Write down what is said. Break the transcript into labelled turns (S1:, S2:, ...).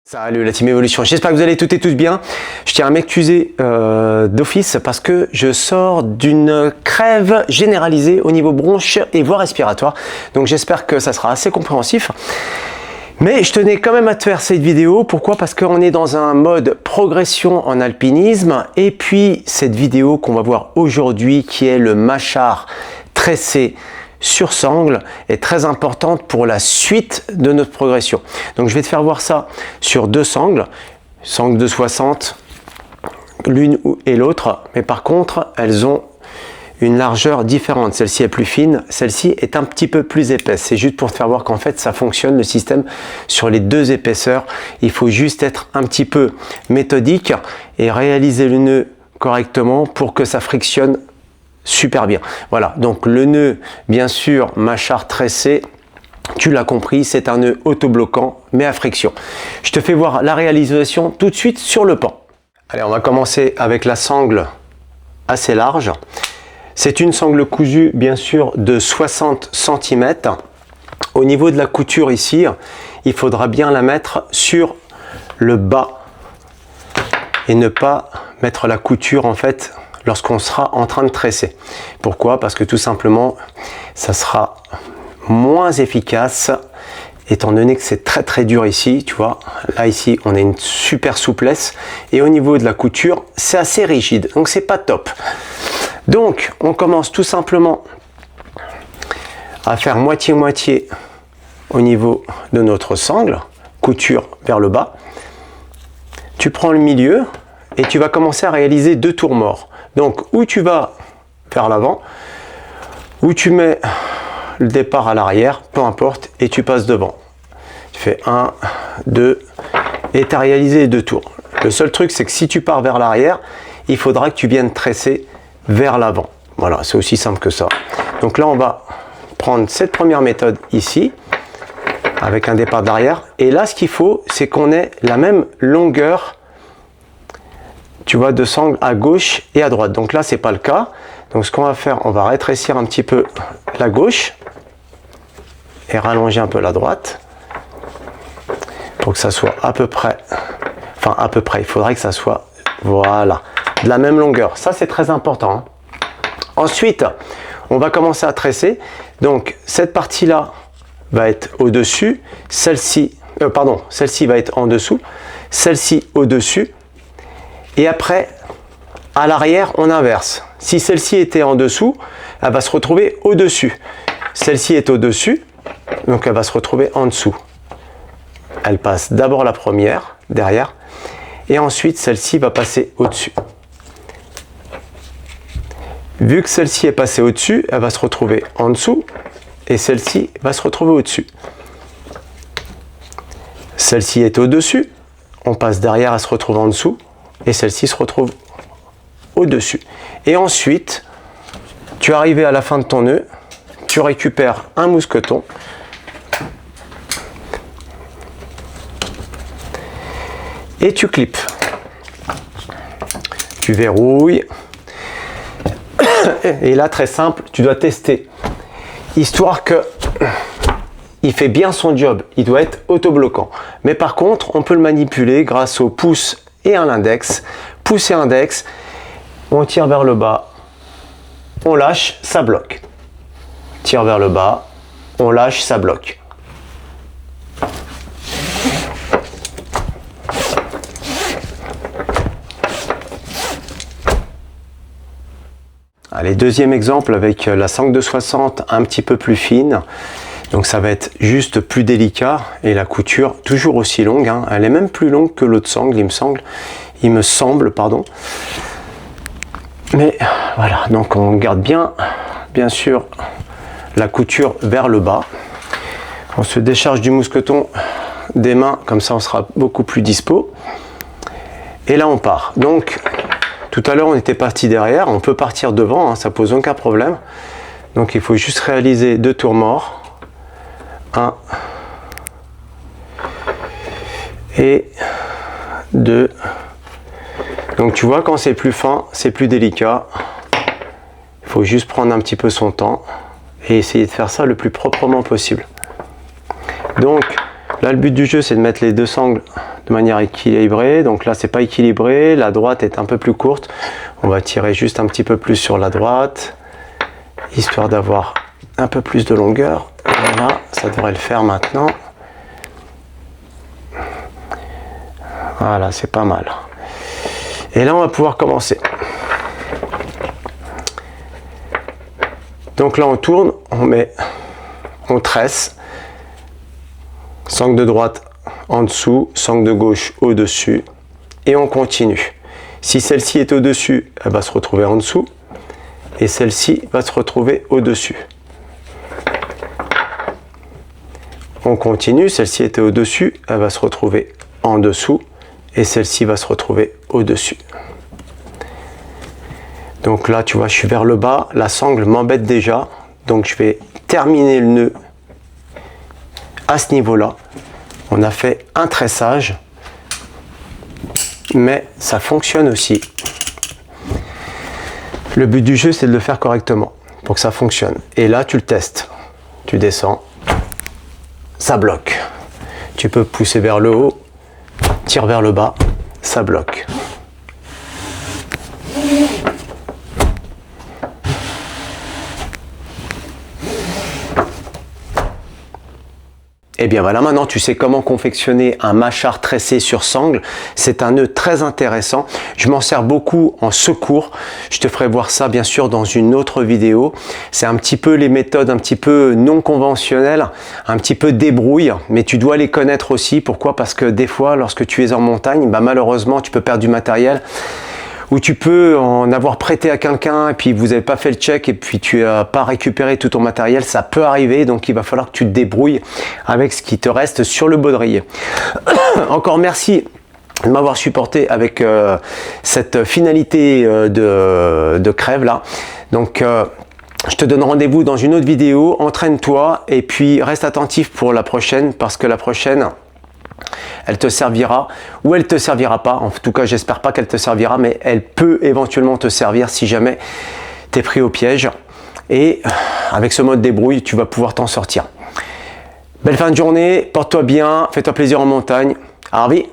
S1: Salut la team Evolution, j'espère que vous allez toutes et tous bien. Je tiens à m'excuser d'office parce que je sors d'une crève généralisée au niveau bronche et voie respiratoire. Donc j'espère que ça sera assez compréhensif. Mais je tenais quand même à te faire cette vidéo. Pourquoi? Parce qu'on est dans un mode progression en alpinisme. Et puis cette vidéo qu'on va voir aujourd'hui qui est le mâchard tressé sur sangle est très importante pour la suite de notre progression. Donc je vais te faire voir ça sur deux sangles de 60, l'une et l'autre, mais par contre elles ont une largeur différente. Celle-ci est plus fine, celle-ci est un petit peu plus épaisse. C'est juste pour te faire voir qu'en fait ça fonctionne le système sur les deux épaisseurs. Il faut juste être un petit peu méthodique et réaliser le nœud correctement pour que ça frictionne super bien. Voilà, donc le nœud, bien sûr, mâchard tressé, tu l'as compris, c'est un nœud autobloquant, mais à friction. Je te fais voir la réalisation tout de suite sur le pan. Allez, on va commencer avec la sangle assez large. C'est une sangle cousue, bien sûr, de 60 cm. Au niveau de la couture ici, il faudra bien la mettre sur le bas et ne pas mettre la couture, en fait, lorsqu'on sera en train de tresser. Pourquoi? Parce que tout simplement, ça sera moins efficace, étant donné que c'est très dur ici, tu vois. Là, ici, on a une super souplesse. Et au niveau de la couture, c'est assez rigide. Donc, c'est pas top. Donc, on commence tout simplement à faire moitié-moitié au niveau de notre sangle. Couture vers le bas. Tu prends le milieu et tu vas commencer à réaliser deux tours morts. Donc, où tu vas vers l'avant, où tu mets le départ à l'arrière, peu importe, et tu passes devant. Tu fais 1, 2, et tu as réalisé deux tours. Le seul truc, c'est que si tu pars vers l'arrière, il faudra que tu viennes tresser vers l'avant. Voilà, c'est aussi simple que ça. Donc là, on va prendre cette première méthode ici, avec un départ d'arrière. Et là, ce qu'il faut, c'est qu'on ait la même longueur, tu vois, de sangle à gauche et à droite. Donc là, c'est pas le cas. Donc ce qu'on va faire, on va rétrécir un petit peu la gauche et rallonger un peu la droite pour que ça soit à peu près, enfin à peu près, il faudrait que ça soit, voilà, de la même longueur. Ça, c'est très important, hein. Ensuite, on va commencer à tresser. Donc cette partie-là va être au-dessus, celle-ci va être en dessous, celle-ci au-dessus. Et après, à l'arrière, on inverse. Si celle-ci était en dessous, elle va se retrouver au-dessus. Celle-ci est au-dessus, donc elle va se retrouver en dessous. Elle passe d'abord la première, derrière, et ensuite celle-ci va passer au-dessus. Vu que celle-ci est passée au-dessus, elle va se retrouver en dessous, et celle-ci va se retrouver au-dessus. Celle-ci est au-dessus, on passe derrière, elle se retrouve en dessous, et celle-ci se retrouve au-dessus. Et ensuite, tu es arrivé à la fin de ton nœud, tu récupères un mousqueton et tu clips. Tu verrouilles. Et là, très simple, tu dois tester. Histoire que il fait bien son job, il doit être autobloquant. Mais par contre, on peut le manipuler grâce au pouce et à l'index. Pouce et index, on tire vers le bas, on lâche, ça bloque. Tire vers le bas, on lâche, ça bloque. Allez, deuxième exemple avec la sangle de 60 un petit peu plus fine. Donc ça va être juste plus délicat et la couture toujours aussi longue, hein. Elle est même plus longue que l'autre sangle, il me semble, pardon. Mais voilà, donc on garde bien sûr la couture vers le bas. On se décharge du mousqueton des mains, comme ça on sera beaucoup plus dispo. Et là on part. Donc tout à l'heure on était parti derrière, on peut partir devant, hein, ça pose aucun problème. Donc il faut juste réaliser deux tours morts. 1 et 2. Donc tu vois, quand c'est plus fin, c'est plus délicat. Il faut juste prendre un petit peu son temps et essayer de faire ça le plus proprement possible. Donc là, le but du jeu, c'est de mettre les deux sangles de manière équilibrée. Donc là, c'est pas équilibré. La droite est un peu plus courte. On va tirer juste un petit peu plus sur la droite, histoire d'avoir un peu plus de longueur. Voilà, ça devrait le faire maintenant. Voilà, c'est pas mal. Et là, on va pouvoir commencer. Donc là, on tourne, on tresse. Sangle de droite en dessous, sangle de gauche au-dessus. Et on continue. Si celle-ci est au-dessus, elle va se retrouver en dessous. Et celle-ci va se retrouver au-dessus. On continue, celle-ci était au-dessus, elle va se retrouver en dessous. Et celle-ci va se retrouver au-dessus. Donc là, tu vois, je suis vers le bas, la sangle m'embête déjà. Donc je vais terminer le nœud à ce niveau-là. On a fait un tressage, mais ça fonctionne aussi. Le but du jeu, c'est de le faire correctement pour que ça fonctionne. Et là, tu le testes. Tu descends, ça bloque. Tu peux pousser vers le haut, tire vers le bas, ça bloque. Et bien voilà, maintenant tu sais comment confectionner un mâchard tressé sur sangle. C'est un nœud très intéressant. Je m'en sers beaucoup en secours. Je te ferai voir ça bien sûr dans une autre vidéo. C'est un petit peu les méthodes un petit peu non conventionnelles, un petit peu débrouille, mais tu dois les connaître aussi. Pourquoi? Parce que des fois, lorsque tu es en montagne, malheureusement, tu peux perdre du matériel. Ou tu peux en avoir prêté à quelqu'un et puis vous n'avez pas fait le check et puis tu n'as pas récupéré tout ton matériel, ça peut arriver, donc il va falloir que tu te débrouilles avec ce qui te reste sur le baudrier. Encore merci de m'avoir supporté avec cette finalité de crève là. Donc je te donne rendez-vous dans une autre vidéo, entraîne-toi et puis reste attentif pour la prochaine parce que la prochaine, elle te servira ou elle te servira pas. En tout cas, j'espère pas qu'elle te servira, mais elle peut éventuellement te servir si jamais tu es pris au piège. Et avec ce mode débrouille, tu vas pouvoir t'en sortir. Belle fin de journée, porte-toi bien, fais-toi plaisir en montagne. Harvey.